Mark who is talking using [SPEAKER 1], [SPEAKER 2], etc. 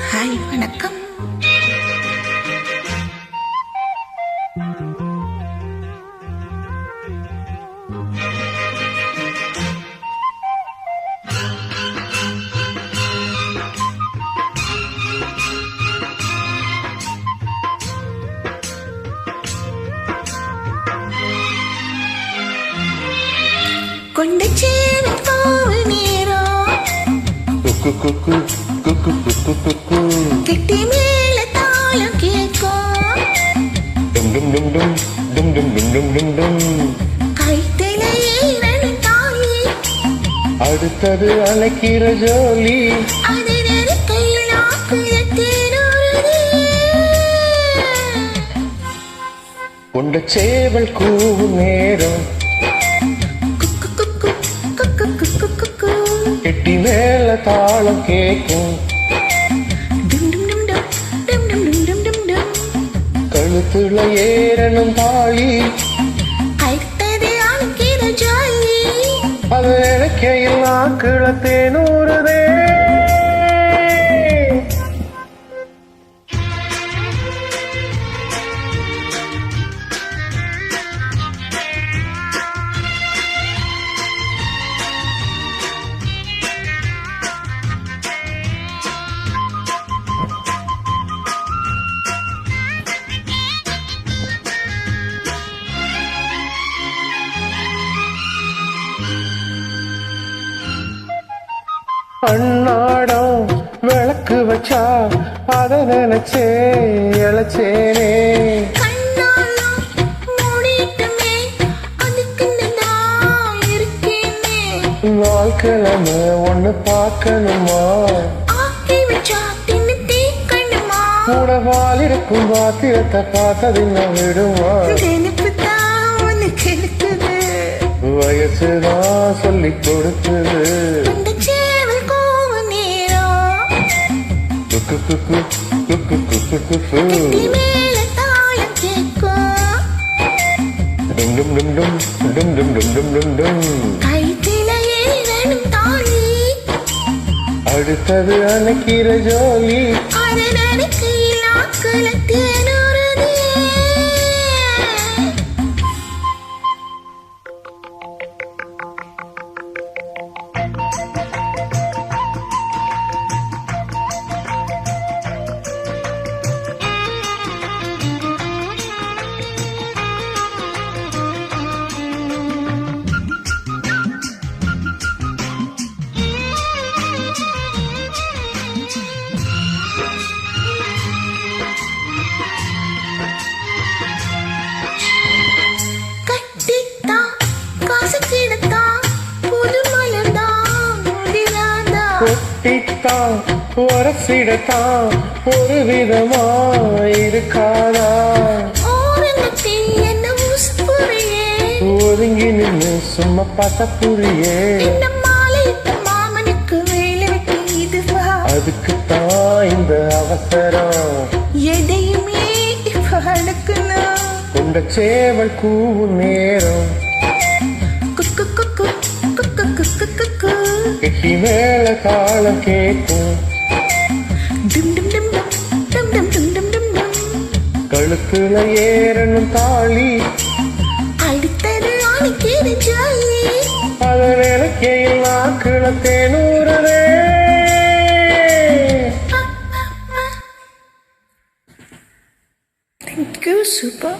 [SPEAKER 1] Hi, வணக்கம். கொண்ட சேவல் கோவில் நேரம் கிட்டி மேல தாளம் கேட்கும் கைத்தில ஏறனு தாயி
[SPEAKER 2] அடுத்தது அழைக்கிற ஜோலி
[SPEAKER 1] அது கையில் ஆக்குதேனுறுதி
[SPEAKER 2] கொண்ட சேவல் கூவும் நேரம் கெட்டி மேல தாளம் கேட்கும் கழுத்துல ஏறணும் தாயி அது இலக்கையில் நாக்குல தேனூறுதே அண்ணாடம் விளக்கு வச்சா அத நினைச்சே இழைச்சேனே வாழ்க்கிழமை ஒண்ணு பார்க்கணுமா உடவால் இருக்கும் பாத்திரத்தை பார்த்ததில்லை விடுமா வயசுதான் சொல்லி கொடுத்தது அடுத்தது அணைக்கிற ஜோலி கொட்டித்தான் உரசிடத்தான் ஒரு விதமா இருக்காதா ஒதுங்கி நின்று சும்மா பார்த்த புரியே அதுக்குத்தான் இந்த அவசரம்
[SPEAKER 1] எதையுமே
[SPEAKER 2] கொண்ட சேவல் கூவும் நேரம் கெட்டி மேல காலம் கேட்கும் கழுத்துல ஏறணும் தாலி
[SPEAKER 1] அடுத்தது அணைக்கிற ஜோலி
[SPEAKER 2] அது நினைக்கையில் நாக்குல தேனூறுதே.
[SPEAKER 1] Thank you, super.